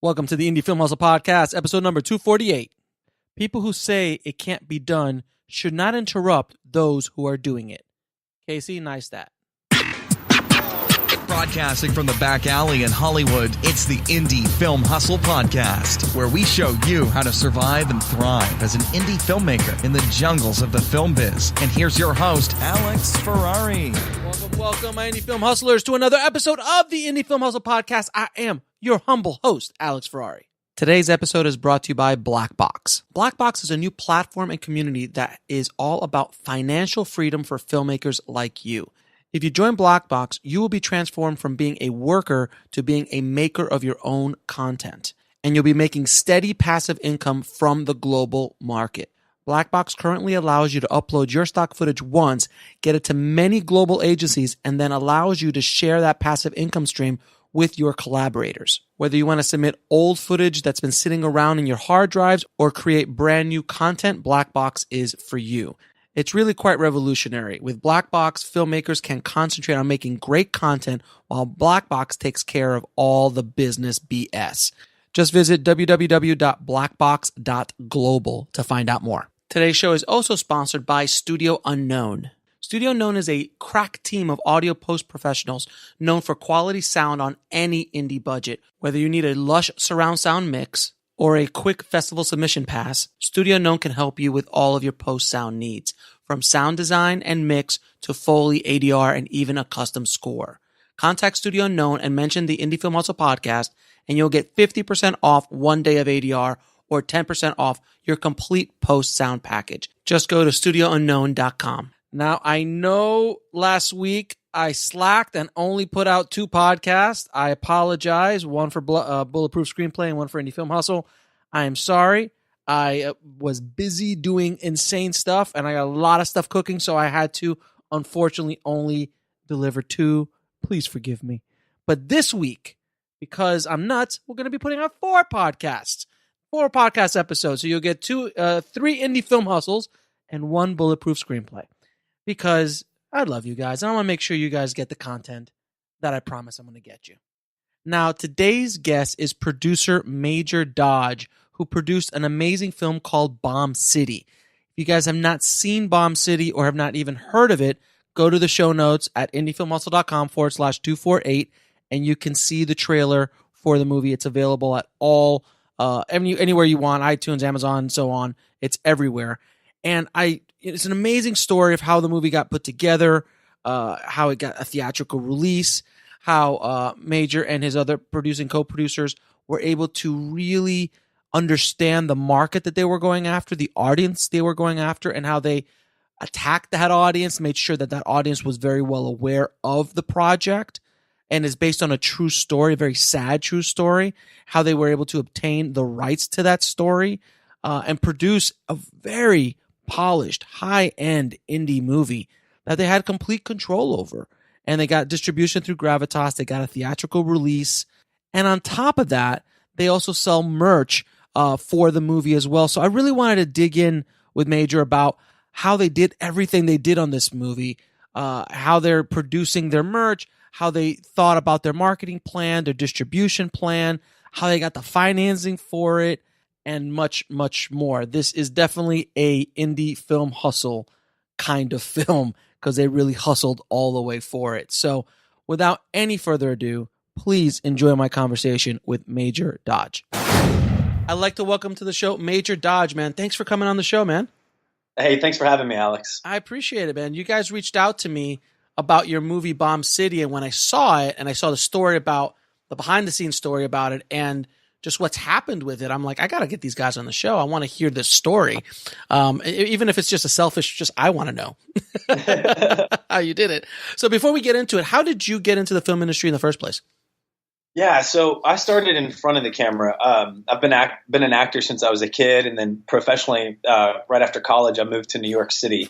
Welcome to the Indie Film Hustle Podcast, episode number 248. People who say it can't be done should not interrupt those who are doing it. Casey, nice that. Broadcasting from the back alley in Hollywood, it's the Indie Film Hustle Podcast, where we show you how to survive and thrive as an indie filmmaker in the jungles of the film biz. And here's your host, Alex Ferrari. Welcome, my Indie Film Hustlers, to another episode of the Indie Film Hustle Podcast. I am your humble host, Alex Ferrari. Today's episode is brought to you by Blackbox. Blackbox is a new platform and community that is all about financial freedom for filmmakers like you. If you join Blackbox, you will be transformed from being a worker to being a maker of your own content. And you'll be making steady passive income from the global market. Blackbox currently allows you to upload your stock footage once, get it to many global agencies, and then allows you to share that passive income stream with your collaborators. Whether you want to submit old footage that's been sitting around in your hard drives or create brand new content, Blackbox is for you. It's really quite revolutionary. With Blackbox, filmmakers can concentrate on making great content while Blackbox takes care of all the business BS. Just visit www.blackbox.global to find out more. Today's show is also sponsored by Studio Unknown. Studio Unknown is a crack team of audio post professionals known for quality sound on any indie budget. Whether you need a lush surround sound mix or a quick festival submission pass, Studio Unknown can help you with all of your post sound needs, from sound design and mix to Foley, ADR, and even a custom score. Contact Studio Unknown and mention the Indie Film Hustle Podcast, and you'll get 50% off 1 day of ADR or 10% off your complete post sound package. Just go to studiounknown.com. Now, I know last week I slacked and only put out 2 podcasts. I apologize. One for Bulletproof Screenplay and one for Indie Film Hustle. I am sorry. I was busy doing insane stuff and I got a lot of stuff cooking, so I had to, unfortunately, only deliver 2. Please forgive me. But this week, because I'm nuts, we're going to be putting out 4 podcasts. 4 podcast episodes. So you'll get 3 Indie Film Hustles and 1 Bulletproof Screenplay. Because I love you guys, and I want to make sure you guys get the content that I promise I'm going to get you. Now, today's guest is producer Major Dodge, who produced an amazing film called Bomb City. If you guys have not seen Bomb City or have not even heard of it, go to the show notes at indiefilmhustle.com/248, and you can see the trailer for the movie. It's available at all, anywhere you want, iTunes, Amazon, so on. It's everywhere. And it's an amazing story of how the movie got put together, how it got a theatrical release, how Major and his other producing co-producers were able to really understand the market that they were going after, the audience they were going after, and how they attacked that audience, made sure that that audience was very well aware of the project, and is based on a true story, a very sad true story, how they were able to obtain the rights to that story and produce a very polished, high-end indie movie that they had complete control over. And they got distribution through Gravitas. They got a theatrical release. And on top of that, they also sell merch for the movie as well. So I really wanted to dig in with Major about how they did everything they did on this movie, how they're producing their merch, how they thought about their marketing plan, their distribution plan, how they got the financing for it, and much, much more. This is definitely a indie film hustle kind of film because they really hustled all the way for it. So without any further ado, please enjoy my conversation with Major Dodge. I'd like to welcome to the show Major Dodge, man. Thanks for coming on the show, man. Hey, thanks for having me, Alex. I appreciate it, man. You guys reached out to me about your movie Bomb City, and when I saw it and I saw the story about the behind-the-scenes story about it and just what's happened with it, I'm like, I got to get these guys on the show. I want to hear this story. Even if it's just a selfish, I want to know how you did it. So before we get into it, how did you get into the film industry in the first place? Yeah, so I started in front of the camera. I've been an actor since I was a kid, and then professionally, right after college, I moved to New York City,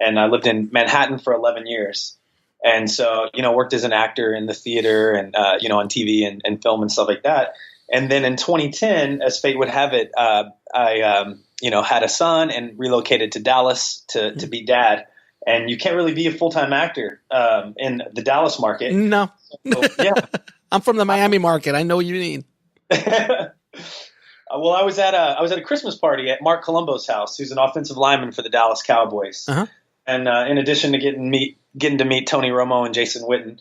and I lived in Manhattan for 11 years. And so, worked as an actor in the theater and, on TV and film and stuff like that. And then in 2010, as fate would have it, I had a son and relocated to Dallas to be dad. And you can't really be a full-time actor in the Dallas market. No. So, yeah. I'm from the Miami market. I know what you mean. Well, I was at a Christmas party at Mark Colombo's house, who's an offensive lineman for the Dallas Cowboys. Uh-huh. And in addition to getting to meet Tony Romo and Jason Witten,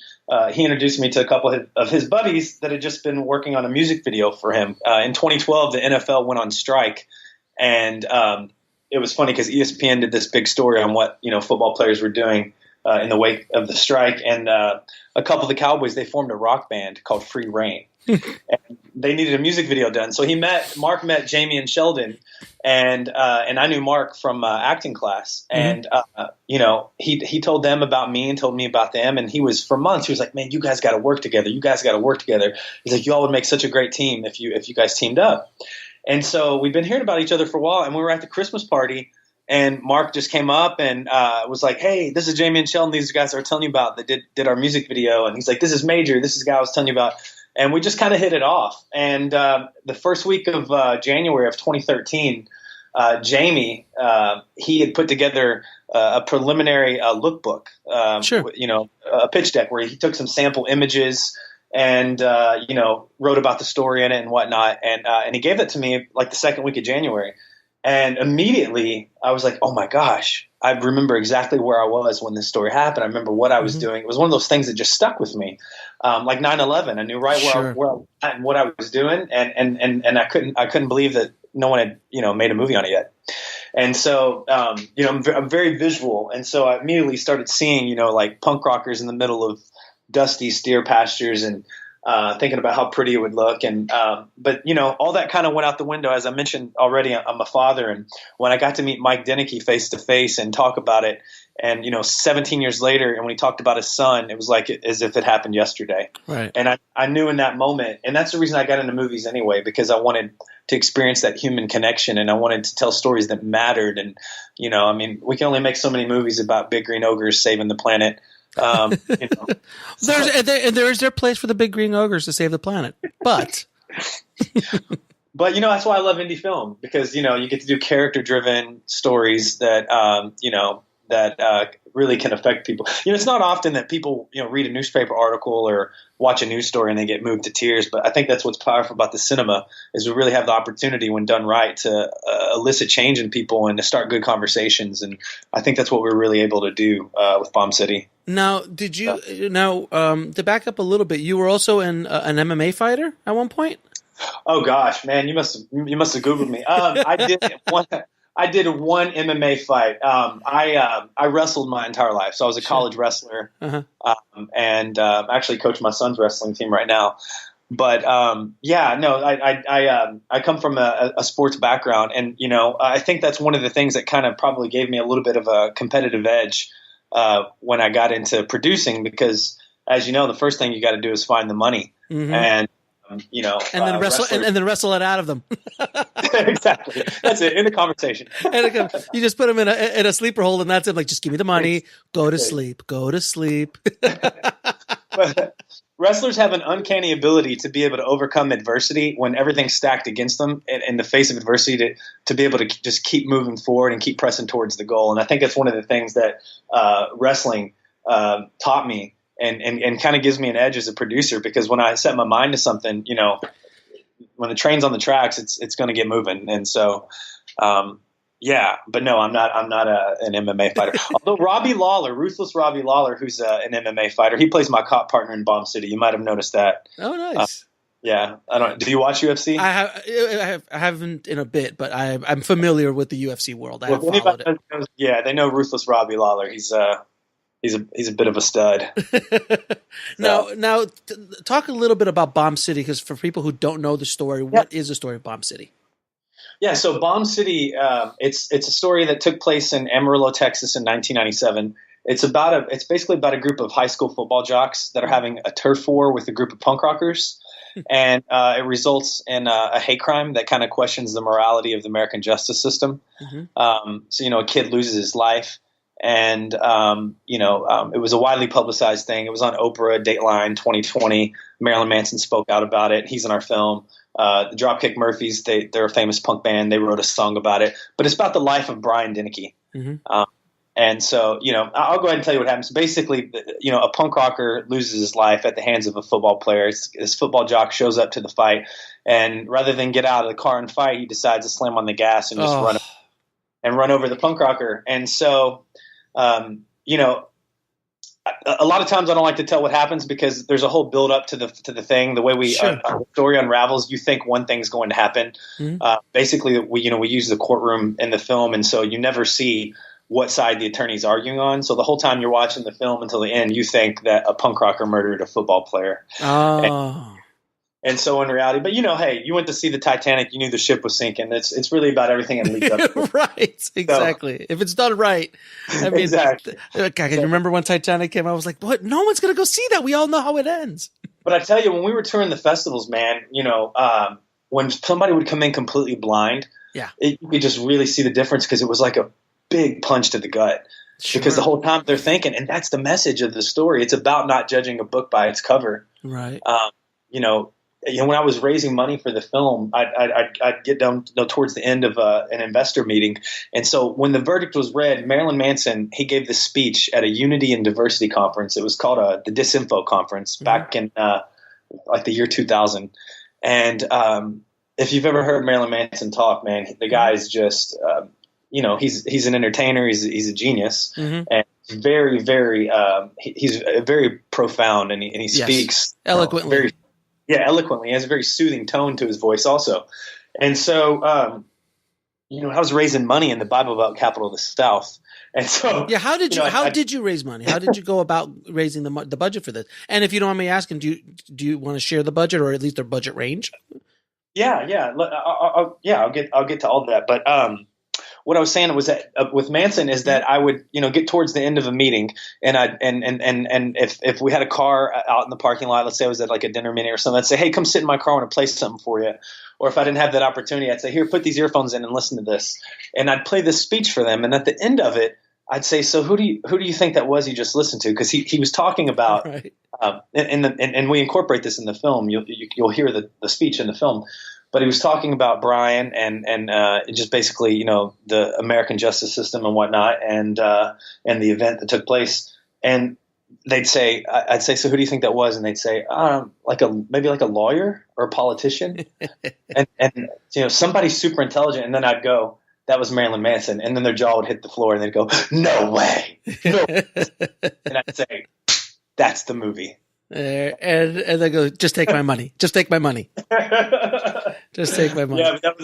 he introduced me to a couple of his buddies that had just been working on a music video for him. In 2012, the NFL went on strike, and it was funny because ESPN did this big story on what football players were doing in the wake of the strike, and a couple of the Cowboys, they formed a rock band called Free Reign. And they needed a music video done, so Mark met Jamie and Sheldon, and I knew Mark from acting class, and he told them about me and told me about them, and for months he was like, man, you guys got to work together. He's like, you all would make such a great team if you guys teamed up. And so we've been hearing about each other for a while, and we were at the Christmas party, and Mark just came up and was like, hey, this is Jamie and Sheldon. These guys I was telling you about that did our music video, and he's like, this is Major. This is the guy I was telling you about. And we just kind of hit it off. And the first week of January of 2013, Jamie, he had put together a preliminary lookbook, a pitch deck where he took some sample images and wrote about the story in it and whatnot. And he gave it to me like the second week of January. And immediately I was like, oh my gosh, I remember exactly where I was when this story happened. I remember what I was doing. It was one of those things that just stuck with me. Like 9/11, I knew right where I was at and what I was doing. And I couldn't believe that no one had, made a movie on it yet. And so, I'm very visual. And so I immediately started seeing, like punk rockers in the middle of dusty steer pastures and, thinking about how pretty it would look. And, but all that kind of went out the window. As I mentioned already, I'm a father. And when I got to meet Mike Deneke face to face and talk about it, and, 17 years later, and when he talked about his son, it was like as if it happened yesterday. Right. And I knew in that moment, and that's the reason I got into movies anyway, because I wanted to experience that human connection, and I wanted to tell stories that mattered. And, we can only make so many movies about big green ogres saving the planet. There's their place for the big green ogres to save the planet, but that's why I love indie film, because you get to do character driven stories that really can affect people. It's not often that people read a newspaper article or watch a news story and they get moved to tears, but I think that's what's powerful about the cinema is we really have the opportunity, when done right, to elicit change in people and to start good conversations. And I think that's what we're really able to do with Bomb City. Now, did you to back up a little bit, you were also an MMA fighter at one point? Oh gosh, man, you must have Googled me. I did one MMA fight. I wrestled my entire life, so I was a college wrestler, and actually coach my son's wrestling team right now. But I come from a sports background, and I think that's one of the things that kind of probably gave me a little bit of a competitive edge when I got into producing, because as you know, the first thing you got to do is find the money, and then wrestle it out of them. Exactly. That's it. In the conversation. And you just put them in a sleeper hold, and that's it. Like, just give me the money. Go to sleep. Go to sleep. But wrestlers have an uncanny ability to be able to overcome adversity when everything's stacked against them in the face of adversity, to be able to just keep moving forward and keep pressing towards the goal. And I think that's one of the things that wrestling taught me. And kind of gives me an edge as a producer, because when I set my mind to something, when the train's on the tracks, it's going to get moving. And so, but no, I'm not an MMA fighter. Although Ruthless Robbie Lawler, who's an MMA fighter, he plays my cop partner in Bomb City. You might have noticed that. Oh, nice. Do you watch UFC? I haven't in a bit, but I'm familiar with the UFC world. I have followed it. Yeah, they know Ruthless Robbie Lawler. He's a bit of a stud. Now, talk a little bit about Bomb City, because for people who don't know the story, what is the story of Bomb City? Yeah, so Bomb City, it's a story that took place in Amarillo, Texas, in 1997. It's basically about a group of high school football jocks that are having a turf war with a group of punk rockers, and it results in a hate crime that kind of questions the morality of the American justice system. A kid loses his life. And, it was a widely publicized thing. It was on Oprah, Dateline, 2020. Marilyn Manson spoke out about it. He's in our film. The Dropkick Murphys, they're a famous punk band. They wrote a song about it. But it's about the life of Brian Deneke. And so, I'll go ahead and tell you what happens. Basically, a punk rocker loses his life at the hands of a football player. This football jock shows up to the fight, and rather than get out of the car and fight, he decides to slam on the gas and just run over the punk rocker. And so, a lot of times I don't like to tell what happens because there's a whole build up to the thing. The way the story unravels, you think one thing's going to happen. Basically, we use the courtroom in the film, and so you never see what side the attorney's arguing on. So the whole time you're watching the film until the end, you think that a punk rocker murdered a football player. And so in reality, but hey, you went to see the Titanic, you knew the ship was sinking. It's really about everything it leads up to. Right, exactly. So, if it's done right. I mean, exactly. God, can you remember when Titanic came? I was like, what? No one's going to go see that. We all know how it ends. But I tell you, when we were touring the festivals, man, when somebody would come in completely blind, you could just really see the difference because it was like a big punch to the gut. Sure. Because the whole time they're thinking, and that's the message of the story. It's about not judging a book by its cover. Right. When I was raising money for the film, I'd get down towards the end of an investor meeting. And so when the verdict was read, Marilyn Manson, he gave this speech at a Unity and Diversity conference. It was called the Disinfo Conference back in like the year 2000. And if you've ever heard Marilyn Manson talk, man, the guy is just he's an entertainer. He's a genius, and very, very he's very profound, and he speaks eloquently. Eloquently. He has a very soothing tone to his voice also. And so, I was raising money in the Bible Belt capital of the South. And so, how did you raise money? How did you go about raising the budget for this? And if you don't mind me asking, do you want to share the budget or at least their budget range? Yeah. I'll get to all that. But what I was saying was that with Manson is that I would, get towards the end of a meeting and if we had a car out in the parking lot, let's say I was at like a dinner meeting or something, I'd say, hey, come sit in my car. I want to play something for you. Or if I didn't have that opportunity, I'd say, here, put these earphones in and listen to this. And I'd play this speech for them. And at the end of it, I'd say, so who do you think that was you just listened to? Because he was talking about, right. And we incorporate this in the film. You'll hear the speech in the film. But he was talking about Brian and just basically, the American justice system and whatnot, and the event that took place. And I'd say, so who do you think that was? And they'd say, maybe like a lawyer or a politician, and somebody super intelligent. And then I'd go, that was Marilyn Manson, and then their jaw would hit the floor, and they'd go, no way, no. And I'd say, that's the movie. And they go, just take my money. Just take my money. Just take my money. Yeah, but that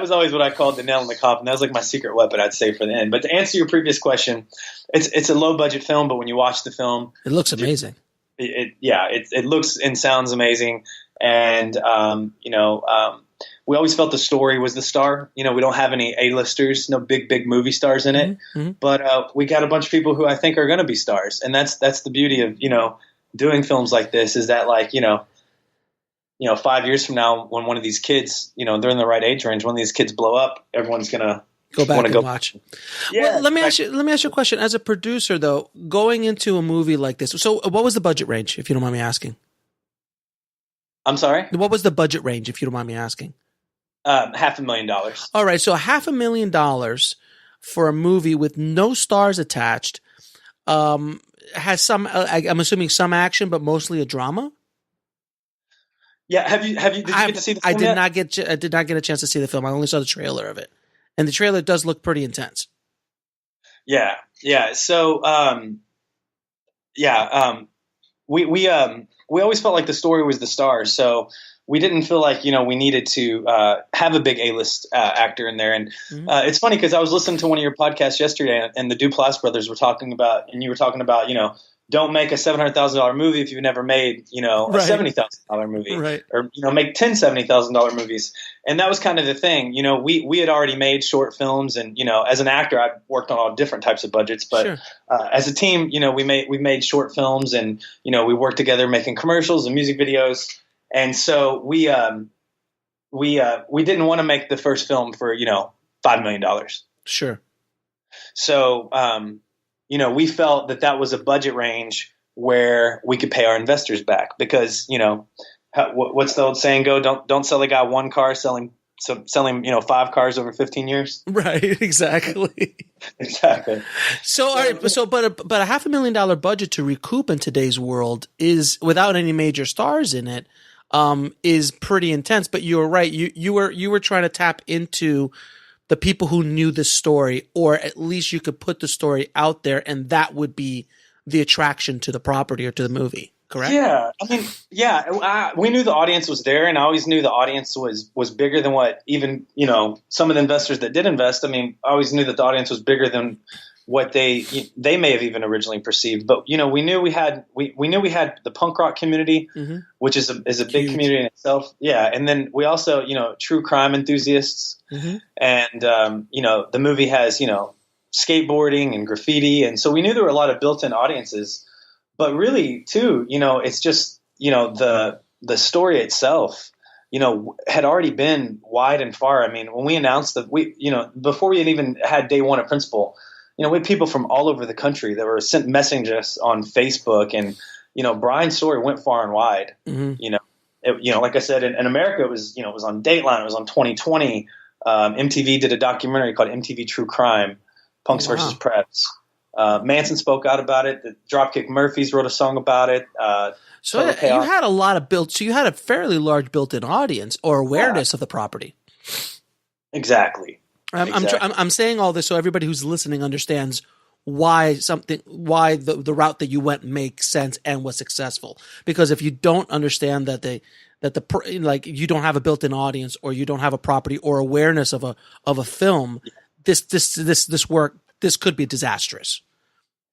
was always what I called the nail in the coffin. That was like my secret weapon, I'd say, for the end. But to answer your previous question, it's a low budget film, but when you watch the film, it looks amazing. It looks and sounds amazing. And we always felt the story was the star. We don't have any A-listers, no big movie stars in it. Mm-hmm. But we got a bunch of people who I think are going to be stars, and that's the beauty of doing films like this, is that 5 years from now, when one of these kids, they're in the right age range, one of these kids blow up, everyone's gonna go back and watch. Yeah. Well, let me ask you a question. As a producer, though, going into a movie like this, so what was the budget range, if you don't mind me asking? I'm sorry? What was the budget range, if you don't mind me asking? $500,000. All right, so $500,000 for a movie with no stars attached. Has some, I'm assuming some action, but mostly a drama. Yeah. Did you get to see the film I did not get a chance to see the film. I only saw the trailer of it, and the trailer does look pretty intense. Yeah. So, we always felt like the story was the star. So we didn't feel like, we needed to have a big A-list actor in there. And it's funny because I was listening to one of your podcasts yesterday, and the Duplass brothers were talking about, and you were talking about, don't make a $700,000 movie if you've never made, a $70,000 movie, right. Or, make 10 $70,000 movies. And that was kind of the thing. We had already made short films, and, as an actor, I've worked on all different types of budgets, but sure. As a team, we made short films, and, we worked together making commercials and music videos. And so we didn't want to make the first film for, $5 million. Sure. So, we felt that was a budget range where we could pay our investors back, because, what's the old saying go? Don't sell a guy one car, sell him so selling 5 cars over 15 years. Right, exactly. Exactly. So, all right, but a $500,000 budget to recoup in today's world is, without any major stars in it, is pretty intense. But you were right. You were trying to tap into the people who knew the story, or at least you could put the story out there, and that would be the attraction to the property or to the movie. Correct? Yeah. I mean, yeah, we knew the audience was there, and I always knew the audience was bigger than what even, some of the investors that did invest. I mean, I always knew that the audience was bigger than what they may have even originally perceived. But, we knew we had the punk rock community, which is a big Huge. community in itself. Yeah. And then we also, true crime enthusiasts. And, the movie has, skateboarding and graffiti. And so we knew there were a lot of built-in audiences. But really, too, it's just, the story itself, had already been wide and far. I mean, when we announced before we had even had day one at Principal, we had people from all over the country that were sent messages on Facebook, and, Brian's story went far and wide. Like I said, in America, it was on Dateline, it was on 2020. MTV did a documentary called MTV True Crime, Punks versus Preps. Manson spoke out about it. The Dropkick Murphys wrote a song about it. So you had a lot of so you had a fairly large built-in audience or awareness of the property. Exactly. I'm saying all this so everybody who's listening understands why the route that you went makes sense and was successful. Because if you don't understand that you don't have a built-in audience, or you don't have a property or awareness of a film, this could be disastrous.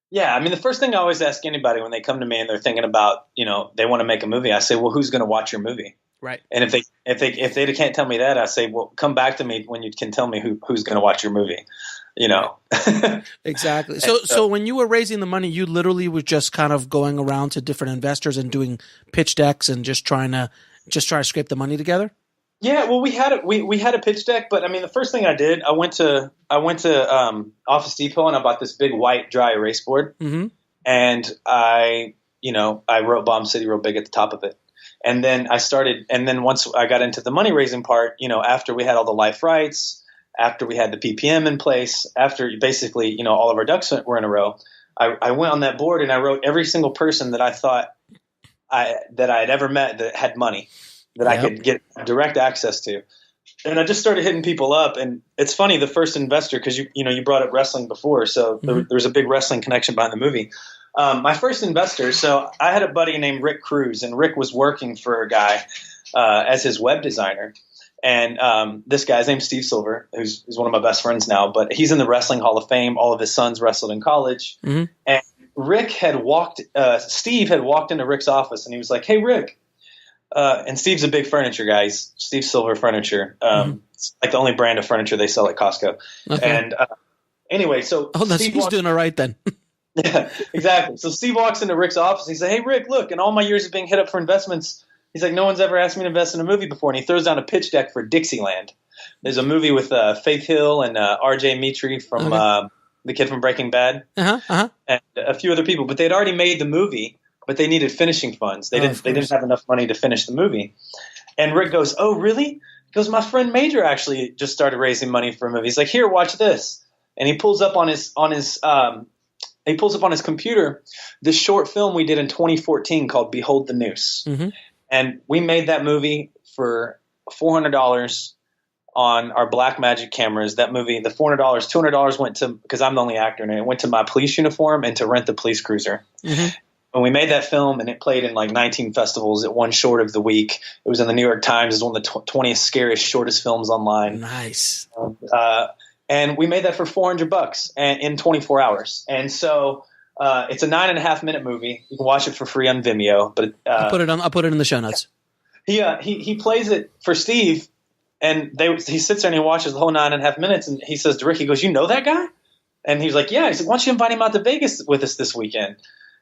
Yeah, I mean, the first thing I always ask anybody when they come to me and they're thinking about, they want to make a movie, I say, well, who's going to watch your movie? Right. And if they can't tell me that, I say, well, come back to me when you can tell me who's going to watch your movie. Exactly. So when you were raising the money, you literally were just kind of going around to different investors and doing pitch decks and just trying to scrape the money together. Yeah, well, we had a pitch deck, but I mean, the first thing I did, I went to Office Depot and I bought this big white dry erase board, and I wrote Bomb City real big at the top of it, and then once I got into the money raising part, after we had all the life rights, after we had the PPM in place, after basically all of our ducks were in a row, I went on that board and I wrote every single person that I thought that I had ever met that had money that I could get direct access to. And I just started hitting people up. And it's funny, the first investor, because you brought up wrestling before, so there's a big wrestling connection behind the movie. My first investor, so I had a buddy named Rick Cruz, and Rick was working for a guy as his web designer. And this guy's named Steve Silver, who's one of my best friends now, but he's in the Wrestling Hall of Fame. All of his sons wrestled in college. And Steve had walked into Rick's office, and he was like, "Hey, Rick." And Steve's a big furniture guy. He's Steve Silver Furniture. It's like the only brand of furniture they sell at Costco. Okay. And anyway, so he's doing all right then. Yeah, exactly. So Steve walks into Rick's office. And he said, "Hey, Rick, look, in all my years of being hit up for investments," he's like, "no one's ever asked me to invest in a movie before." And he throws down a pitch deck for Dixieland. There's a movie with Faith Hill and R.J. Mitri from the kid from Breaking Bad, and a few other people. But they'd already made the movie, but they needed finishing funds. They didn't have enough money to finish the movie. And Rick goes, "Oh, really?" He goes, "My friend Major actually just started raising money for a movie." He's like, "Here, watch this." And he pulls up on his computer this short film we did in 2014 called Behold the Noose. And we made that movie for $400 on our Blackmagic cameras. That movie, the $400, $200 went to, because I'm the only actor in it, went to my police uniform and to rent the police cruiser. When we made that film, and it played in like 19 festivals, it won Short of the Week. It was in the New York Times as one of the 20th scariest, shortest films online. Nice. And we made that for $400 in 24 hours. And so it's a 9.5-minute movie. You can watch it for free on Vimeo. But I'll put it in the show notes. He plays it for Steve, and he sits there and he watches the whole 9.5 minutes, and he says to Rick, he goes, "You know that guy?" And he was like, "Yeah." He said, "Why don't you invite him out to Vegas with us this weekend?"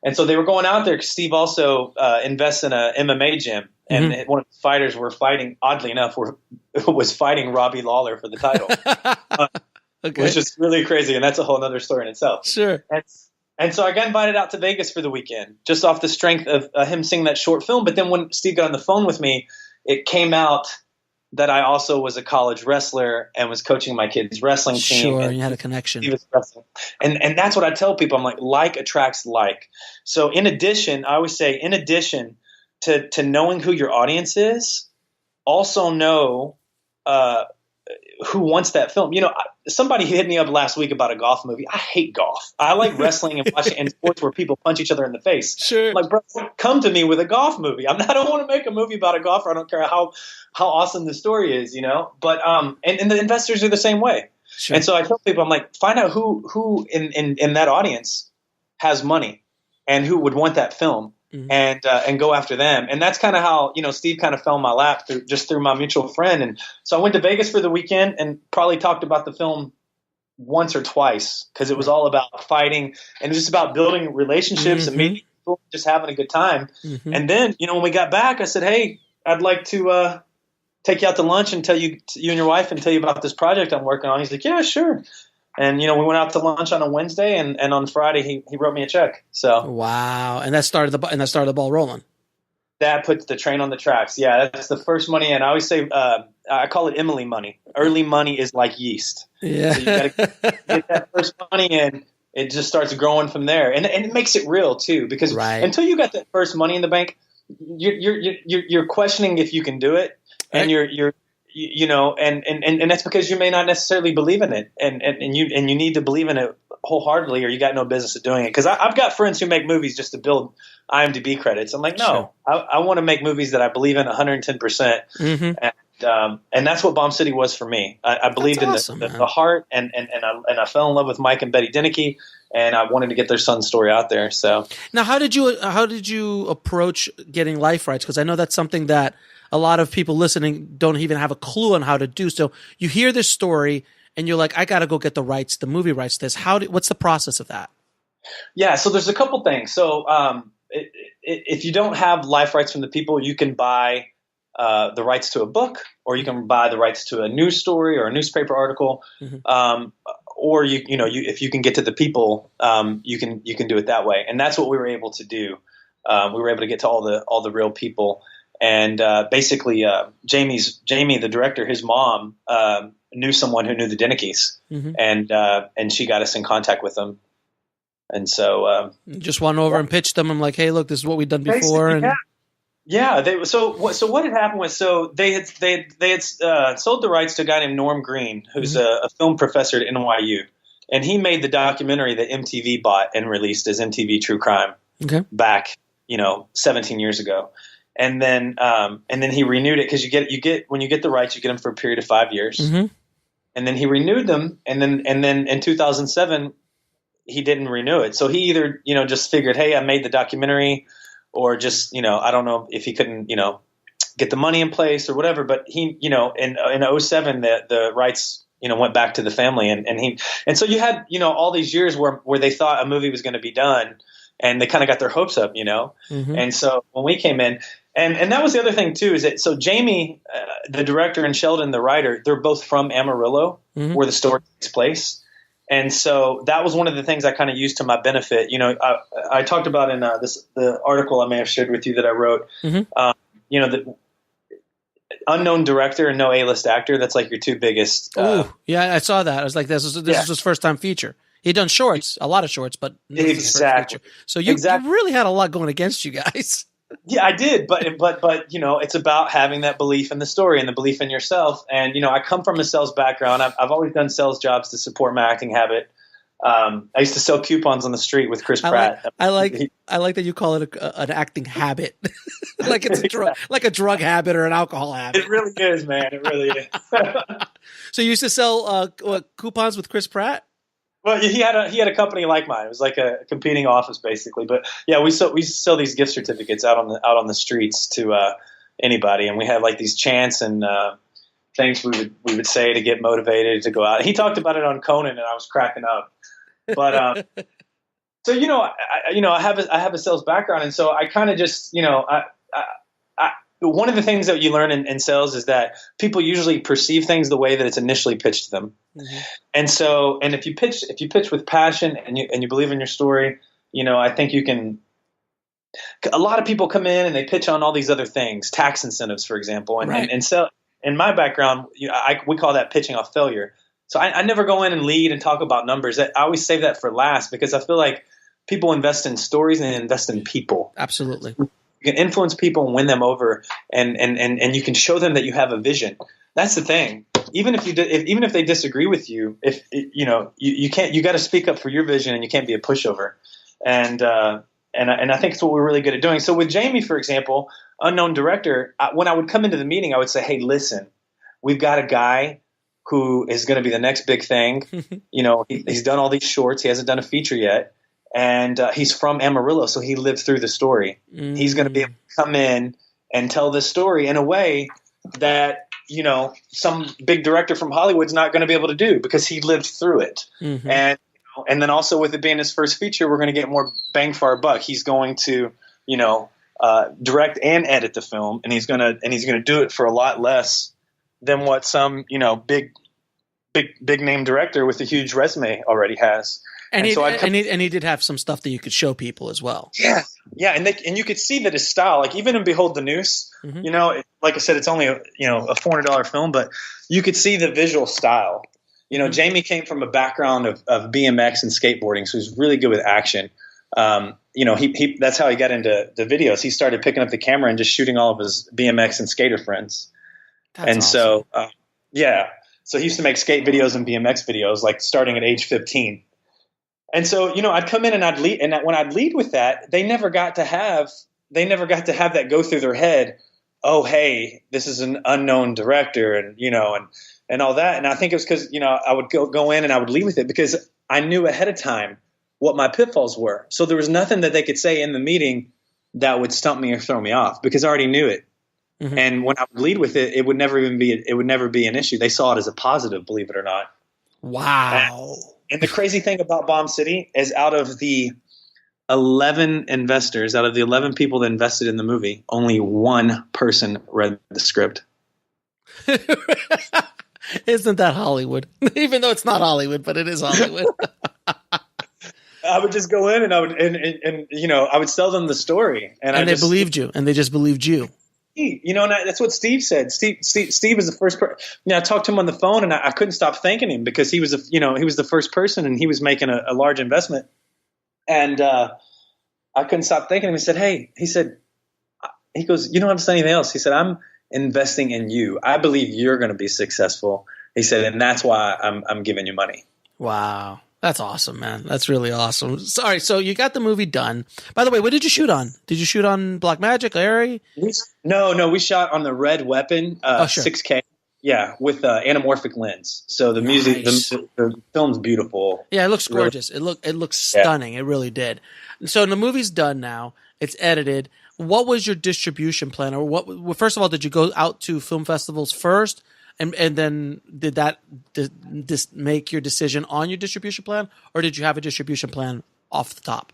And so they were going out there because Steve also invests in a MMA gym, and one of the fighters were fighting, oddly enough, was fighting Robbie Lawler for the title, which is really crazy, and that's a whole other story in itself. Sure. And so I got invited out to Vegas for the weekend, just off the strength of him singing that short film. But then when Steve got on the phone with me, it came out that I also was a college wrestler and was coaching my kids' wrestling team. Sure, and you had a connection. he was wrestling. And that's what I tell people. I'm like attracts like. So I always say, in addition to knowing who your audience is, also know who wants that film. Somebody hit me up last week about a golf movie. I hate golf. I like wrestling and watching and sports where people punch each other in the face. Sure. Like, bro, come to me with a golf movie. I don't want to make a movie about a golfer. I don't care how awesome the story is, But and the investors are the same way. Sure. And so I tell people, I'm like, find out who in that audience has money and who would want that film. And go after them. And that's kind of how, Steve kind of fell in my lap through my mutual friend. And so I went to Vegas for the weekend and probably talked about the film once or twice because it was all about fighting and just about building relationships and meeting people, just having a good time. And then, when we got back, I said, hey, I'd like to take you out to lunch and tell you and your wife and tell you about this project I'm working on. He's like, yeah, sure. And, we went out to lunch on a Wednesday and on Friday he wrote me a check. So wow. And that started the ball rolling. That puts the train on the tracks. Yeah. That's the first money in. I always say, I call it Emily money. Early money is like yeast. Yeah. So you got to get that first money in. It just starts growing from there. And it makes it real too, because until you got that first money in the bank, you're questioning if you can do it. And and that's because you may not necessarily believe in it, and you need to believe in it wholeheartedly, or you got no business of doing it. Because I've got friends who make movies just to build IMDb credits. I'm like, no, I want to make movies that I believe in 110%, and that's what Bomb City was for me. I believed in the heart, and I fell in love with Mike and Betty Deneke, and I wanted to get their son's story out there. So now, how did you approach getting life rights? Because I know that's something that a lot of people listening don't even have a clue on how to do. So you hear this story and you're like, I got to go get the rights, the movie rights to this. What's the process of that? Yeah. So there's a couple things. So if you don't have life rights from the people, you can buy the rights to a book, or you can buy the rights to a news story or a newspaper article. Or if you can get to the people, you can do it that way. And that's what we were able to do. We were able to get to all the real people. And basically, Jamie, the director, his mom knew someone who knew the Denekes, and she got us in contact with them. And so just went over and pitched them. I'm like, hey, look, this is what we've done before. And So what had happened was, they had sold the rights to a guy named Norm Green, who's a film professor at NYU, and he made the documentary that MTV bought and released as MTV True Crime back 17 years ago. And then he renewed it, because when you get the rights, you get them for a period of 5 years. And then he renewed them, and then in 2007 he didn't renew it. So he either just figured, hey, I made the documentary, or just I don't know if he couldn't get the money in place or whatever. But he in 07 the rights went back to the family, and so you had all these years where they thought a movie was going to be done. And they kind of got their hopes up, And so when we came in, and that was the other thing too, is that so Jamie, the director, and Sheldon, the writer, they're both from Amarillo, where the story takes place. And so that was one of the things I kind of used to my benefit. I talked about in the article I may have shared with you that I wrote. The unknown director and no A-list actor. That's like your two biggest. Yeah, I saw that. I was like, this is his first time feature. He'd done shorts, a lot of shorts, but exactly. So you really had a lot going against you guys. Yeah, I did, but it's about having that belief in the story and the belief in yourself. And I come from a sales background. I've always done sales jobs to support my acting habit. I used to sell coupons on the street with Chris Pratt. I like that you call it an acting habit, like it's a drug habit or an alcohol habit. It really is, man. It really is. So you used to sell coupons with Chris Pratt? Well, he had a company like mine. It was like a competing office, basically. But yeah, we sell these gift certificates out on the streets to anybody, and we had like these chants and things we would say to get motivated to go out. He talked about it on Conan, and I was cracking up. But so I have a sales background, and so I kind of just one of the things that you learn in sales is that people usually perceive things the way that it's initially pitched to them. And so, and if you pitch with passion and you believe in your story, I think you can. A lot of people come in and they pitch on all these other things, tax incentives, for example, and in my background, we call that pitching off failure. So I never go in and lead and talk about numbers. I always save that for last because I feel like people invest in stories and invest in people. Absolutely. You can influence people and win them over, and you can show them that you have a vision. That's the thing. Even if they disagree with you, you got to speak up for your vision, and you can't be a pushover. And I think it's what we're really good at doing. So with Jamie, for example, unknown director, when I would come into the meeting, I would say, hey, listen, we've got a guy who is going to be the next big thing. He's done all these shorts. He hasn't done a feature yet. And he's from Amarillo, so he lived through the story. Mm-hmm. He's going to be able to come in and tell this story in a way that, some big director from Hollywood's not going to be able to do because he lived through it. Mm-hmm. And then also with it being his first feature, we're going to get more bang for our buck. He's going to, direct and edit the film, and he's going to do it for a lot less than what some, big name director with a huge resume already has. And he did have some stuff that you could show people as well. Yeah, and you could see that his style, like even in Behold the Noose, mm-hmm. Like I said, it's only a $400 film, but you could see the visual style. Mm-hmm. Jamie came from a background of BMX and skateboarding, so he's really good with action. He that's how he got into the videos. He started picking up the camera and just shooting all of his BMX and skater friends. That's awesome. So he used to make skate videos and BMX videos, like starting at age 15. And so, I'd come in and I'd lead, and when I'd lead with that, they never got to have that go through their head. Oh, hey, this is an unknown director, and all that. And I think it was because I would go in and I would lead with it because I knew ahead of time what my pitfalls were. So there was nothing that they could say in the meeting that would stump me or throw me off because I already knew it. Mm-hmm. And when I would lead with it, it would never be an issue. They saw it as a positive, believe it or not. Wow. And the crazy thing about Bomb City is out of the 11 investors, out of the 11 people that invested in the movie, only one person read the script. Isn't that Hollywood? Even though it's not Hollywood, but it is Hollywood. I would just go in and I would I would sell them the story, and they believed you, and they just believed you. And that's what Steve said. Steve was the first person. I talked to him on the phone, and I couldn't stop thanking him because he was the first person, and he was making a large investment, and I couldn't stop thanking him. He said, "Hey," he goes, "You don't have to say anything else." He said, "I'm investing in you. I believe you're going to be successful." He said, "And that's why I'm giving you money." Wow. That's awesome, man. That's really awesome. Sorry, so you got the movie done. By the way, what did you shoot on? Did you shoot on Blackmagic, Larry? No, we shot on the Red Weapon, 6K. Yeah, with anamorphic lens. So the music, the film's beautiful. Yeah, it looks gorgeous. It looks stunning. It really did. So the movie's done now. It's edited. What was your distribution plan? Or first of all, did you go out to film festivals first? And then did that make your decision on your distribution plan, or did you have a distribution plan off the top?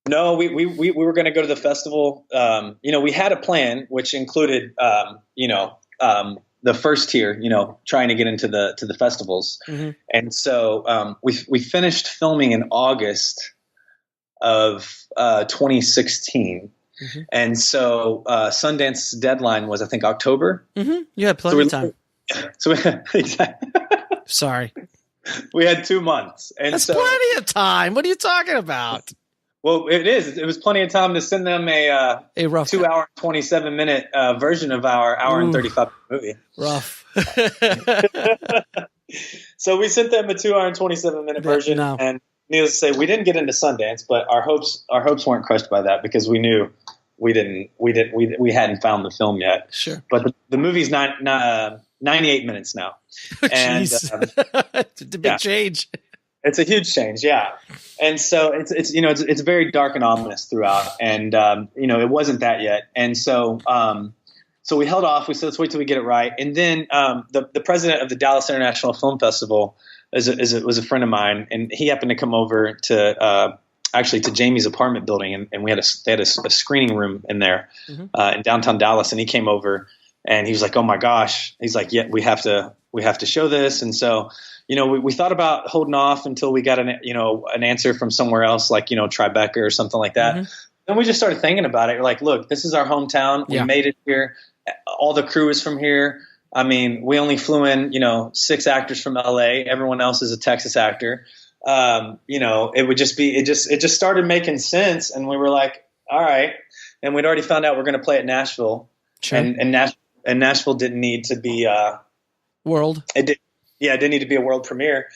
No, we were going to go to the festival. We had a plan which included, the first tier, trying to get into the festivals. Mm-hmm. And so we finished filming in August of 2016. Mm-hmm. And so Sundance deadline was, I think, October. Mm-hmm. You had plenty of time. So Sorry. We had 2 months. And that's plenty of time. What are you talking about? Well, it is. It was plenty of time to send them a rough 2 hour, 27 minute version of our hour and 35 movie. Rough. So we sent them a 2 hour and 27 minute version. No. And needless to say, we didn't get into Sundance, but our hopes weren't crushed by that because we knew we hadn't found the film yet. Sure. But the movie's 98 minutes now. And it's a big change. It's a huge change, yeah. And so it's very dark and ominous throughout, and it wasn't that yet. And so we held off. We said let's wait till we get it right. And then the president of the Dallas International Film Festival was a friend of mine, and he happened to come over to Jamie's apartment building, and they had a screening room in there in downtown Dallas, and he came over. And he was like, "Oh my gosh!" He's like, "Yeah, we have to show this." And so, we thought about holding off until we got an answer from somewhere else, like Tribeca or something like that. Mm-hmm. Then we just started thinking about it. We're like, "Look, this is our hometown. We made it here. All the crew is from here. I mean, we only flew in, 6 actors from LA. Everyone else is a Texas actor. It just started making sense. And we were like, all right. And we'd already found out we're going to play at Nashville. Sure. And Nashville didn't need to be, world. It didn't need to be a world premiere.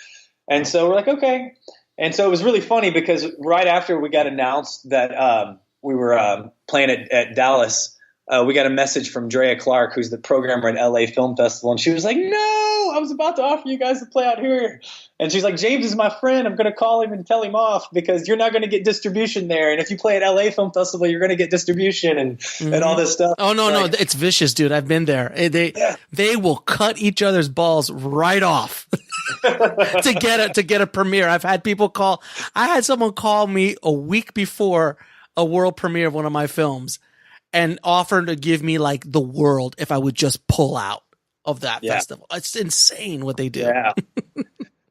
And so we're like, okay. And so it was really funny because right after we got announced that, we were, playing at Dallas, we got a message from Drea Clark, who's the programmer at LA Film Festival. And she was like, no, I was about to offer you guys to play out here. And she's like, James is my friend. I'm going to call him and tell him off because you're not going to get distribution there. And if you play at LA Film Festival, you're going to get distribution and all this stuff. Oh, no, it's vicious, dude. I've been there. They will cut each other's balls right off to get a premiere. I had someone call me a week before a world premiere of one of my films and offered to give me like the world if I would just pull out of that festival. It's insane what they do. Yeah.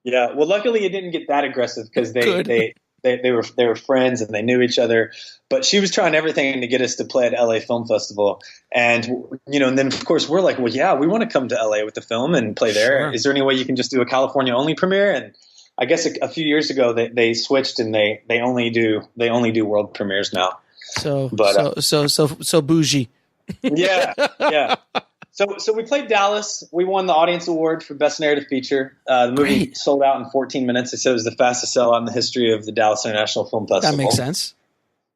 Yeah. Well, luckily it didn't get that aggressive because they were friends and they knew each other, but she was trying everything to get us to play at LA Film Festival. And, and then of course we're like, well, yeah, we want to come to LA with the film and play there. Sure. Is there any way you can just do a California only premiere? And I guess a few years ago they switched and they only do world premieres now. So bougie. Yeah. So we played Dallas. We won the audience award for best narrative feature. The movie sold out in 14 minutes. They said it was the fastest sellout in the history of the Dallas International Film Festival. That makes sense.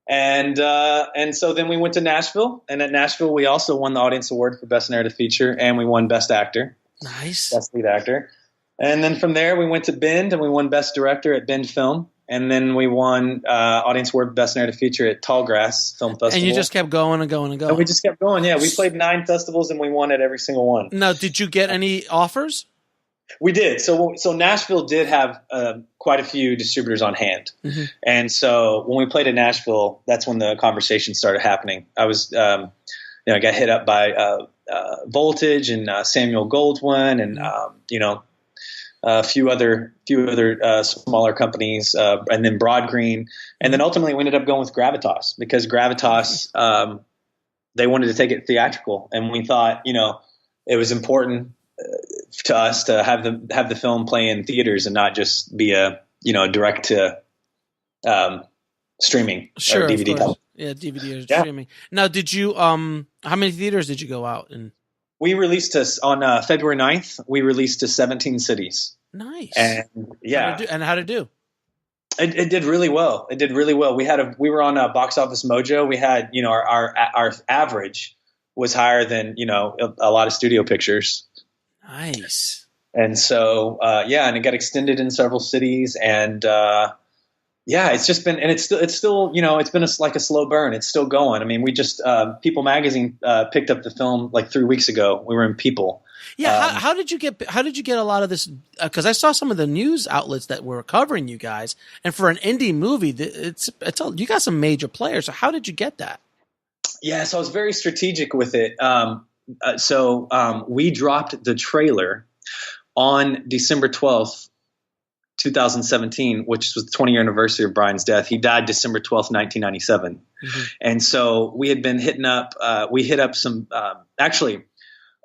And so then we went to Nashville, and at Nashville we also won the audience award for best narrative feature, and we won best actor. Nice. Best lead actor. And then from there we went to Bend, and we won best director at Bend Film. And then we won audience award best narrative feature at Tallgrass Film Festival. And you just kept going and going and going. And we just kept going. Yeah, we played 9 festivals and we won at every single one. Now, did you get any offers? We did. So Nashville did have quite a few distributors on hand. Mm-hmm. And so when we played at Nashville, that's when the conversation started happening. I was, I got hit up by Voltage and Samuel Goldwyn and a few other smaller companies, and then Broad Green, and then ultimately we ended up going with Gravitas because Gravitas they wanted to take it theatrical, and we thought it was important to us to have the film play in theaters and not just be a direct to streaming or DVD title. Yeah, DVD or streaming. Now, did you how many theaters did you go out in? We released on February 9th. We released to 17 cities. Nice. And how'd it do? It did really well. It did really well. We were on Box Office Mojo. We had, our average was higher than, a lot of studio pictures. Nice. And so, and it got extended in several cities, and it's just been, and it's still, it's been like a slow burn. It's still going. I mean, we just, People Magazine picked up the film like 3 weeks ago. We were in People. Yeah. How did you get a lot of this? Cause I saw some of the news outlets that were covering you guys, and for an indie movie, you got some major players. So how did you get that? Yeah. So I was very strategic with it. We dropped the trailer on December 12th, 2017, which was the 20-year anniversary of Brian's death. He died December 12th, 1997. Mm-hmm. And so we had been hitting up, we hit up some,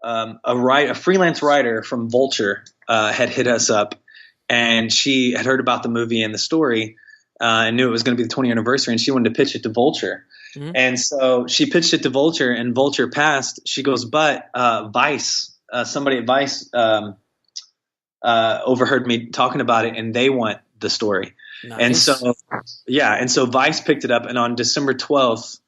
a freelance writer from Vulture had hit us up, and she had heard about the movie and the story and knew it was going to be the 20th anniversary, and she wanted to pitch it to Vulture. Mm-hmm. And so she pitched it to Vulture, and Vulture passed. She goes, but Vice, somebody at Vice overheard me talking about it, and they want the story. Nice. And so Vice picked it up, and on December 12th,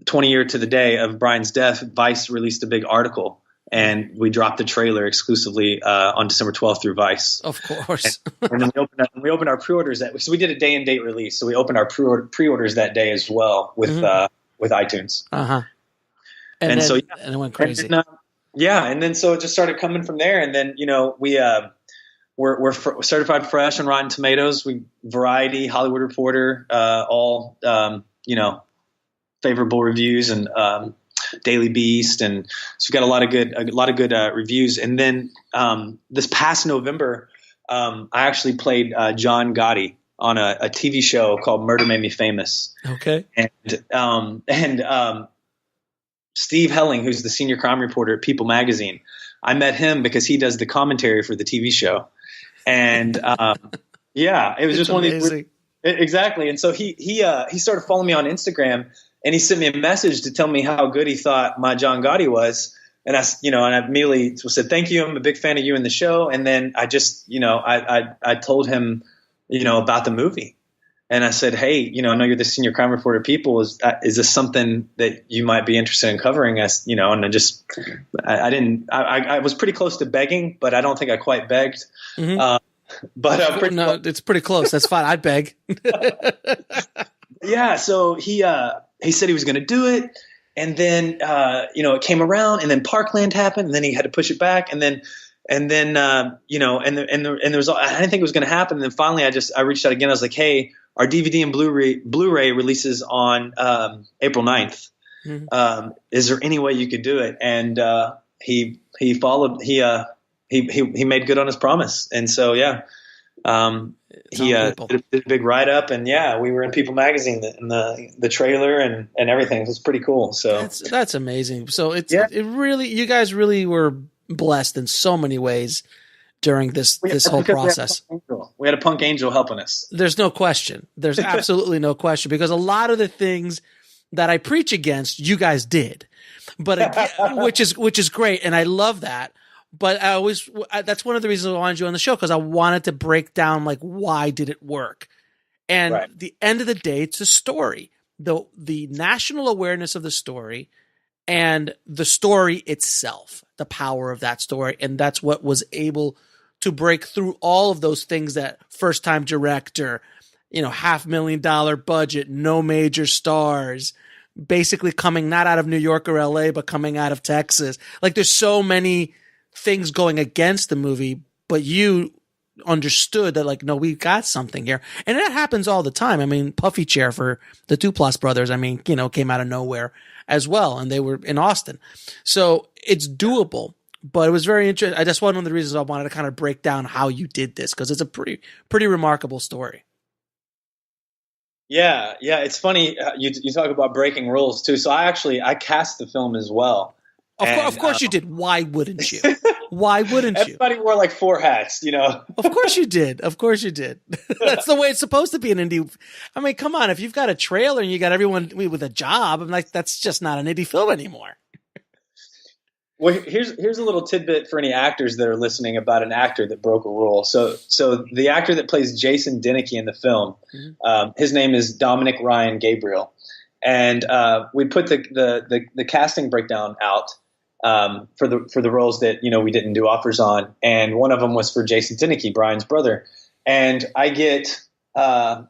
20 year to the day of Brian's death, Vice released a big article, and we dropped the trailer exclusively on December 12th through Vice. Of course. And then we opened our pre-orders so we did a day and date release. So we opened our pre-orders that day as well with iTunes. Uh-huh. And it went crazy. And then so it just started coming from there. And then, we're certified fresh on Rotten Tomatoes. Variety, Hollywood Reporter, all favorable reviews, and Daily Beast, and so we've got a lot of good reviews. And then this past November, I actually played John Gotti on a TV show called Murder Made Me Famous. Okay. And Steve Helling, who's the senior crime reporter at People Magazine, I met him because he does the commentary for the TV show. And yeah, it was just one of these. Exactly. And so he started following me on Instagram, and he sent me a message to tell me how good he thought my John Gotti was. And I immediately said, thank you. I'm a big fan of you in the show. And then I just, I told him, about the movie. And I said, hey, I know you're the senior crime reporter. People, is this something that you might be interested in covering? And I was pretty close to begging, but I don't think I quite begged. Mm-hmm. It's pretty close. That's fine. I'd beg. Yeah. So he said he was going to do it. And then, it came around, and then Parkland happened, and then he had to push it back. And then, there was, I didn't think it was going to happen. And then finally I reached out again. I was like, hey, our DVD and Blu-ray releases on, April 9th. Mm-hmm. Is there any way you could do it? And, he made good on his promise. And so, yeah, he did a big write up, and yeah, we were in People magazine in the trailer and everything. It was pretty cool. So that's amazing. So it really, you guys really were blessed in so many ways during this whole process. We had a punk angel helping us. There's no question. There's absolutely no question, because a lot of the things that I preach against, you guys did, but which is great. And I love that. But that's one of the reasons I wanted you on the show, because I wanted to break down, like, why did it work? And at the end of the day, it's a story. The national awareness of the story and the story itself, the power of that story. And that's what was able to break through all of those things that first time director, $500,000 budget, no major stars, basically coming not out of New York or LA, but coming out of Texas. Like, there's so many things going against the movie, but you understood that, like, no, we got something here. And that happens all the time. I mean, Puffy Chair for the Duplass brothers, came out of nowhere as well, and they were in Austin. So it's doable, but it was very interesting. That's one of the reasons I wanted to kind of break down how you did this, because it's a pretty remarkable story. Yeah. It's funny. You talk about breaking rules too. So I cast the film as well. Of course you did. Why wouldn't you? Why wouldn't you? Everybody wore like 4 hats, Of course you did. That's the way it's supposed to be in indie. I mean, come on. If you've got a trailer and you got everyone with a job, I'm like, that's just not an indie film anymore. Well, here's a little tidbit for any actors that are listening about an actor that broke a rule. So the actor that plays Jason Deneke in the film, his name is Dominic Ryan Gabriel, and we put the casting breakdown out for the roles that we didn't do offers on, and one of them was for Jason Deneke, Brian's brother, and I get an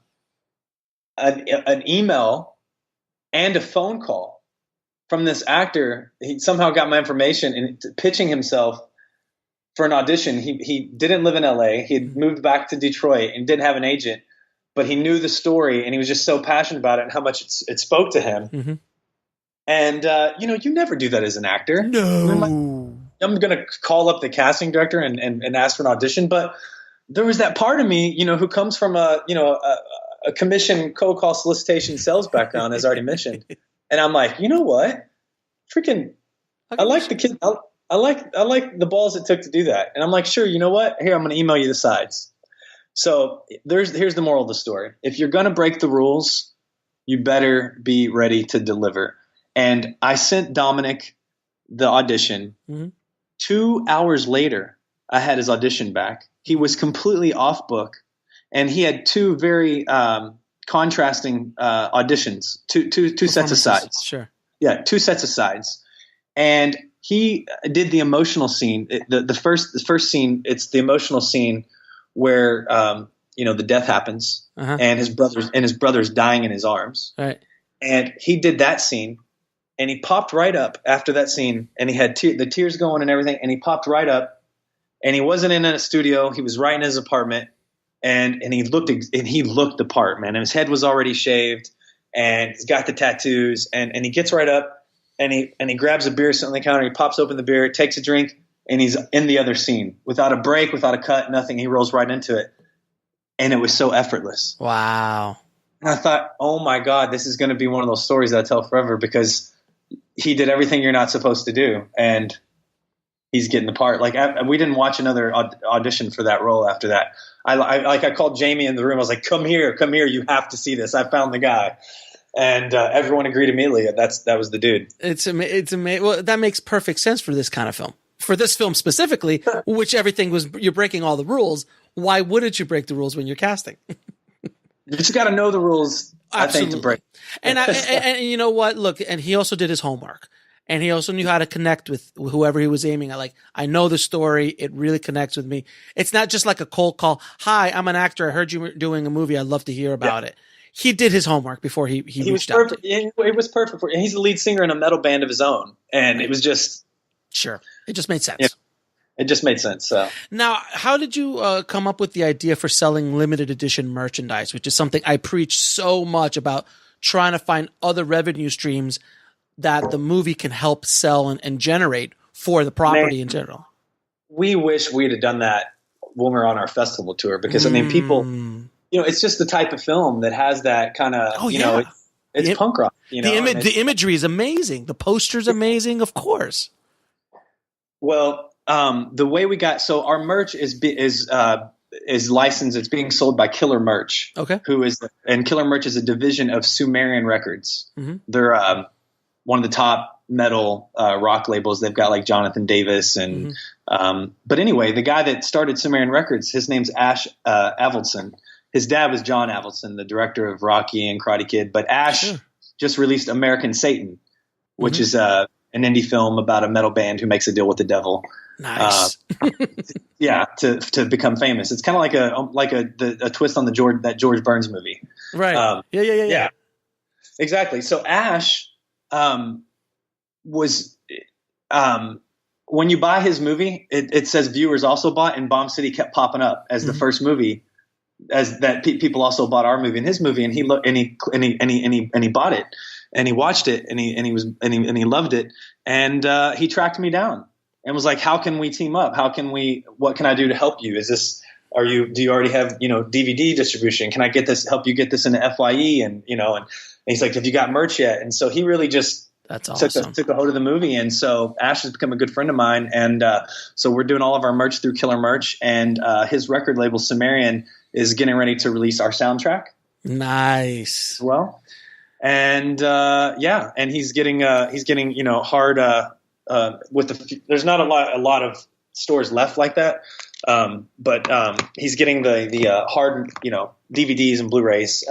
email and a phone call from this actor. He somehow got my information and pitching himself for an audition. He didn't live in LA. He had moved back to Detroit and didn't have an agent, but he knew the story, and he was just so passionate about it and how much it spoke to him. Mm-hmm. And, you never do that as an actor. No. I'm going to call up the casting director and ask for an audition. But there was that part of me, who comes from a commission cold call solicitation sales background, as already mentioned. And I'm like, you know what? Freaking, I like the kid. I like the balls it took to do that. And I'm like, sure, you know what? Here, I'm going to email you the sides. So here's the moral of the story. If you're going to break the rules, you better be ready to deliver. And I sent Dominic the audition. Mm-hmm. 2 hours later, I had his audition back. He was completely off book, and he had 2 very contrasting auditions, two sets of sides. Sure. Yeah, 2 sets of sides. And he did the emotional scene. The first scene, it's the emotional scene where the death happens, and his brother's dying in his arms. Right. And he did that scene, and he popped right up after that scene, and he had the tears going and everything, and he popped right up, and he wasn't in a studio. He was right in his apartment, and he looked the part, man. And his head was already shaved, and he's got the tattoos, and he gets right up, and he grabs a beer sitting on the counter. He pops open the beer, takes a drink, and he's in the other scene without a break, without a cut, nothing. He rolls right into it, and it was so effortless. Wow. And I thought, oh my God, this is going to be one of those stories that I tell forever, because he did everything you're not supposed to do. And he's getting the part. Like we didn't watch another audition for that role after that. I called Jamie in the room. I was like, come here. You have to see this. I found the guy. And everyone agreed immediately. That was the dude. It's amazing. Well, that makes perfect sense for this kind of film. For this film specifically, which everything was, you're breaking all the rules. Why wouldn't you break the rules when you're casting? You just got to know the rules. Absolutely. I think to break. And you know what? Look, and he also did his homework, and he also knew how to connect with whoever he was aiming at. Like, I know the story; it really connects with me. It's not just like a cold call. Hi, I'm an actor. I heard you were doing a movie. I'd love to hear about it. He did his homework before he reached out. It was perfect for him. He's the lead singer in a metal band of his own, and it was just sure. It just made sense. Yeah, it just made sense. So now, how did you come up with the idea for selling limited edition merchandise, which is something I preach so much about, trying to find other revenue streams that the movie can help sell and generate for the property in general? We wish we'd have done that when we were on our festival tour, because I mean, people. It's just the type of film that has that kind of, it's punk rock. The imagery is amazing. The poster's amazing, of course. Well, the way we got, so our merch is licensed. It's being sold by Killer Merch. Okay. And Killer Merch is a division of Sumerian Records. Mm-hmm. They're one of the top metal rock labels. They've got like Jonathan Davis and, but anyway, the guy that started Sumerian Records, his name's Ash Avildsen. His dad was John Avildsen, the director of Rocky and Karate Kid. But Ash just released American Satan, which is an indie film about a metal band who makes a deal with the devil. Nice. To become famous. It's kind of like a twist on that George Burns movie. Right. Yeah. Exactly. So Ash was when you buy his movie, it says viewers also bought, and Bomb City kept popping up as the first movie. As that people also bought our movie and his movie, and he looked and he bought it, and he watched it, and he loved it, and he tracked me down and was like, "How can we team up? What can I do to help you? Do you already have DVD distribution? Can I help you get this into FYE?" And he's like, "Have you got merch yet?" And so he really just That's awesome. took a hold of the movie, and so Ash has become a good friend of mine, and so we're doing all of our merch through Killer Merch, and his record label Sumerian is getting ready to release our soundtrack. Nice. As well, and and he's getting hard with there's not a lot of stores left like that, but he's getting the hard DVDs and Blu-rays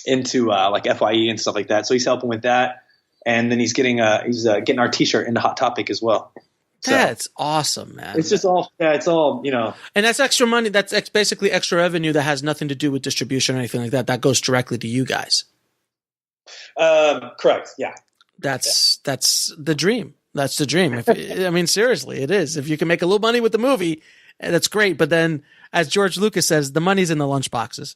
into like FYE and stuff like that. So he's helping with that, and then he's getting our T-shirt into Hot Topic as well. That's awesome, man. It's just all, it's all, And that's extra money. That's basically extra revenue that has nothing to do with distribution or anything like that. That goes directly to you guys. Correct. Yeah. That's the dream. That's the dream. I mean, seriously, it is. If you can make a little money with the movie, that's great. But then, as George Lucas says, the money's in the lunch boxes.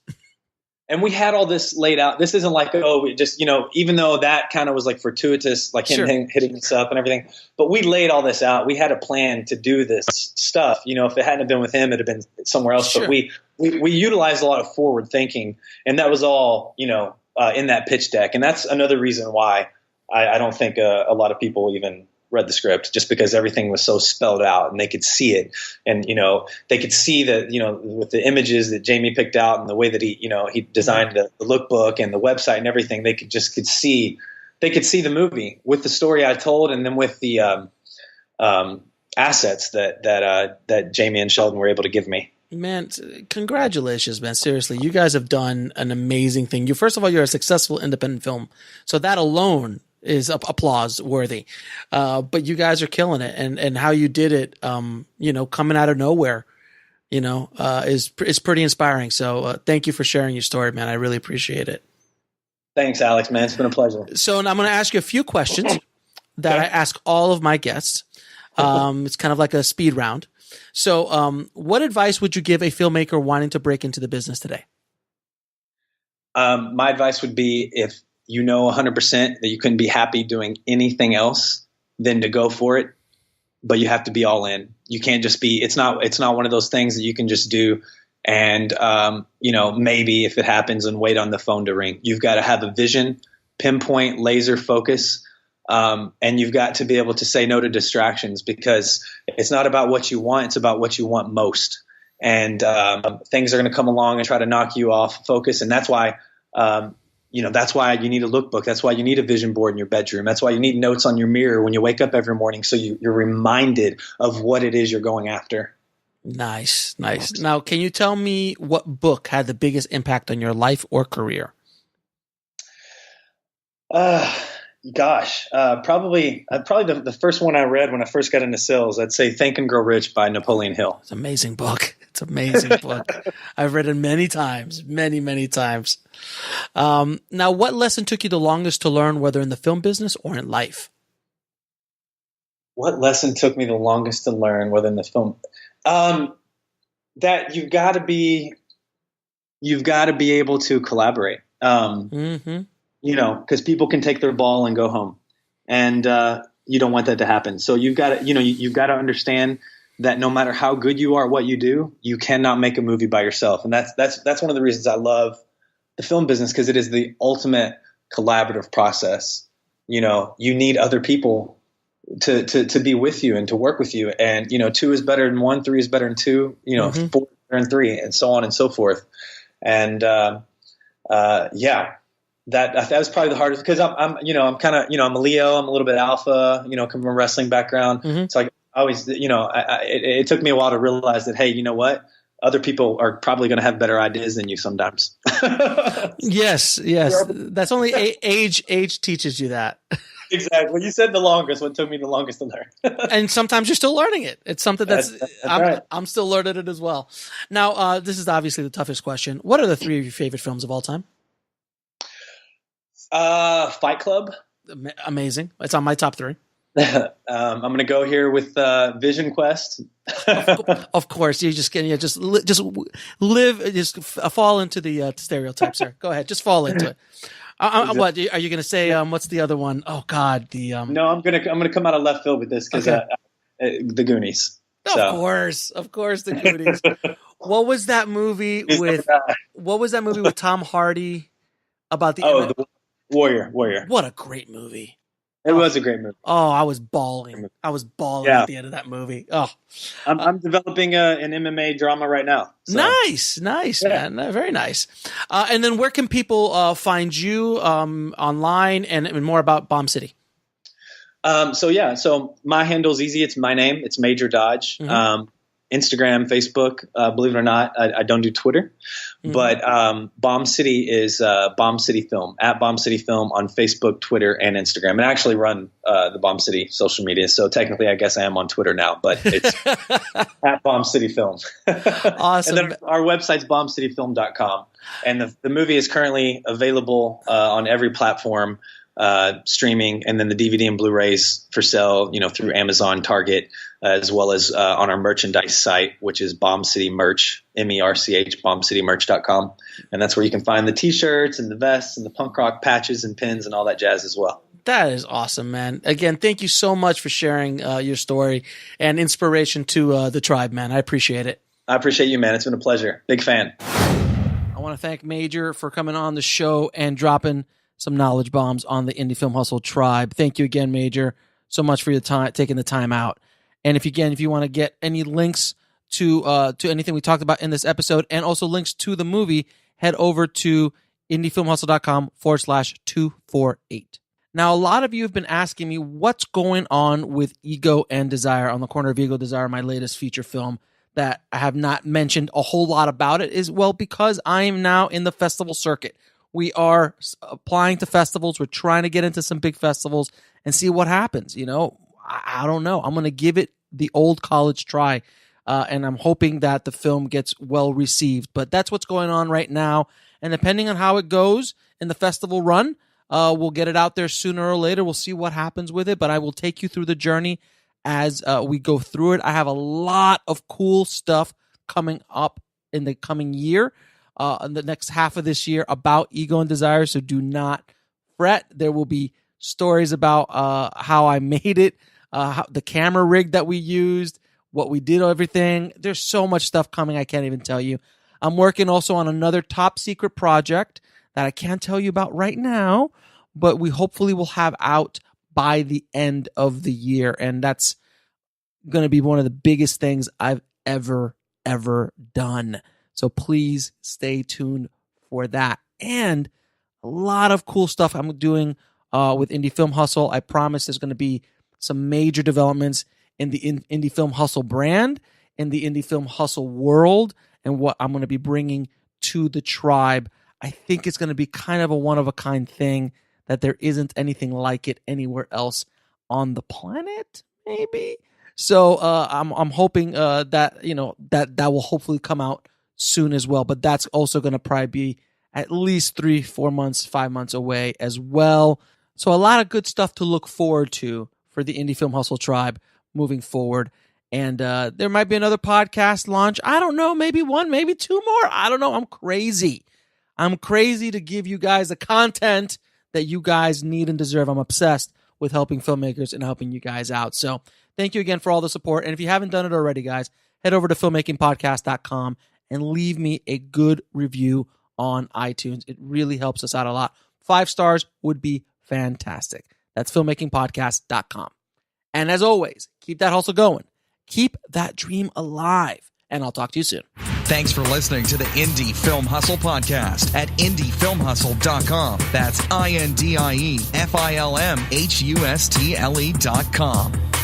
And we had all this laid out. This isn't like, even though that kind of was like fortuitous, like him hitting us up and everything, but we laid all this out. We had a plan to do this stuff. If it hadn't been with him, it'd have been somewhere else. Sure. But we utilized a lot of forward thinking, and that was all, in that pitch deck. And that's another reason why I don't think a lot of people even read the script, just because everything was so spelled out and they could see it. And, they could see that, with the images that Jamie picked out and the way that he designed the lookbook and the website and everything, they could see the movie with the story I told. And then with the assets that Jamie and Sheldon were able to give me. Man, congratulations, man. Seriously, you guys have done an amazing thing. First of all, you're a successful independent film. So that alone is applause worthy. But you guys are killing it, and how you did it, coming out of nowhere, is pretty inspiring. So thank you for sharing your story, man. I really appreciate it. Thanks, Alex, man. It's been a pleasure. So I'm going to ask you a few questions that I ask all of my guests. It's kind of like a speed round. So what advice would you give a filmmaker wanting to break into the business today? My advice would be, if 100% that you couldn't be happy doing anything else, then to go for it. But you have to be all in. You can't just be, it's not one of those things that you can just do and, maybe if it happens and wait on the phone to ring. You've got to have a vision, pinpoint, laser focus, And you've got to be able to say no to distractions, because it's not about what you want. It's about what you want most. And things are going to come along and try to knock you off focus. And that's why, that's why you need a lookbook. That's why you need a vision board in your bedroom. That's why you need notes on your mirror when you wake up every morning, so you're reminded of what it is you're going after. Nice. Now, can you tell me what book had the biggest impact on your life or career? Probably the first one I read when I first got into sales, I'd say Think and Grow Rich by Napoleon Hill. It's an amazing book. I've read it many times. Now, what lesson took you the longest to learn, whether in the film business or in life? What lesson took me the longest to learn, whether in the film? That you've got to be able to collaborate. Because people can take their ball and go home, and you don't want that to happen. So you've got to understand that no matter how good you are at what you do, you cannot make a movie by yourself. And that's one of the reasons I love the film business, because it is the ultimate collaborative process. You need other people to be with you and to work with you. And, 2 is better than 1, 3 is better than 2, 4 is better than 3, and so on and so forth. And, that was probably the hardest, because I'm a Leo, I'm a little bit alpha, come from a wrestling background. So I always, it took me a while to realize that, hey, you know what? Other people are probably going to have better ideas than you sometimes. Yes. That's only age teaches you that. Exactly. Well, you said the longest. What took me the longest to learn? And sometimes you're still learning it. It's something that's right. I'm still learning it as well. Now, this is obviously the toughest question. What are the 3 of your favorite films of all time? Fight Club. Amazing. It's on my top 3. I'm going to go here with Vision Quest. Of course, you just fall into the stereotypes here. Go ahead, just fall into it. What are you going to say? What's the other one? Oh God, No, I'm gonna come out of left field with this, because the Goonies. Of course, the Goonies. What was that movie with Tom Hardy about the? The Warrior. What a great movie! It was a great movie. Oh, I was bawling at the end of that movie. Oh, I'm developing an MMA drama right now. So. Nice, man. Very nice. And then where can people find you online, and more about Bomb City? So my handle's easy. It's my name. It's Major Dodge. Instagram, Facebook. Believe it or not, I don't do Twitter, but Bomb City is Bomb City Film, at Bomb City Film on Facebook, Twitter, and Instagram. And I actually run the Bomb City social media, so technically, I guess I am on Twitter now, but it's at Bomb City Film. Awesome. And then our website's bombcityfilm.com, and the movie is currently available on every platform. Streaming, and then the DVD and Blu-rays for sale, through Amazon, Target, as well as on our merchandise site, which is Bomb City Merch, MERCH, bombcitymerch.com. And that's where you can find the t-shirts and the vests and the punk rock patches and pins and all that jazz as well. That is awesome, man. Again, thank you so much for sharing your story and inspiration to the tribe, man. I appreciate it. I appreciate you, man. It's been a pleasure. Big fan. I want to thank Major for coming on the show and dropping some knowledge bombs on the Indie Film Hustle tribe. Thank you again, Major, so much for your time, taking the time out. And if you want to get any links to anything we talked about in this episode, and also links to the movie, head over to indiefilmhustle.com/248. Now, a lot of you have been asking me what's going on with Ego and Desire, On the Corner of Ego Desire, my latest feature film that I have not mentioned a whole lot about it, is, well, because I am now in the festival circuit. We are applying to festivals. We're trying to get into some big festivals and see what happens. I don't know. I'm going to give it the old college try, and I'm hoping that the film gets well received. But that's what's going on right now. And depending on how it goes in the festival run, we'll get it out there sooner or later. We'll see what happens with it. But I will take you through the journey as we go through it. I have a lot of cool stuff coming up in the coming year. In the next half of this year about Ego and Desire, so do not fret. There will be stories about how I made it, the camera rig that we used, what we did, everything. There's so much stuff coming I can't even tell you. I'm working also on another top secret project that I can't tell you about right now, but we hopefully will have out by the end of the year. And that's going to be one of the biggest things I've ever done. So please stay tuned for that. And a lot of cool stuff I'm doing with Indie Film Hustle. I promise there's going to be some major developments in the Indie Film Hustle brand, in the Indie Film Hustle world, and what I'm going to be bringing to the tribe. I think it's going to be kind of a one-of-a-kind thing that there isn't anything like it anywhere else on the planet, maybe. So I'm hoping that that will hopefully come out soon as well. But that's also going to probably be at least 3, 4 months, 5 months away as well. So a lot of good stuff to look forward to for the Indie Film Hustle tribe moving forward. And there might be another podcast launch. I don't know, maybe 1, maybe 2 more. I don't know. I'm crazy to give you guys the content that you guys need and deserve. I'm obsessed with helping filmmakers and helping you guys out. So thank you again for all the support. And if you haven't done it already, guys, head over to filmmakingpodcast.com and leave me a good review on iTunes. It really helps us out a lot. 5 stars would be fantastic. That's filmmakingpodcast.com. And as always, keep that hustle going. Keep that dream alive. And I'll talk to you soon. Thanks for listening to the Indie Film Hustle podcast at indiefilmhustle.com. That's INDIEFILMHUSTLE.com.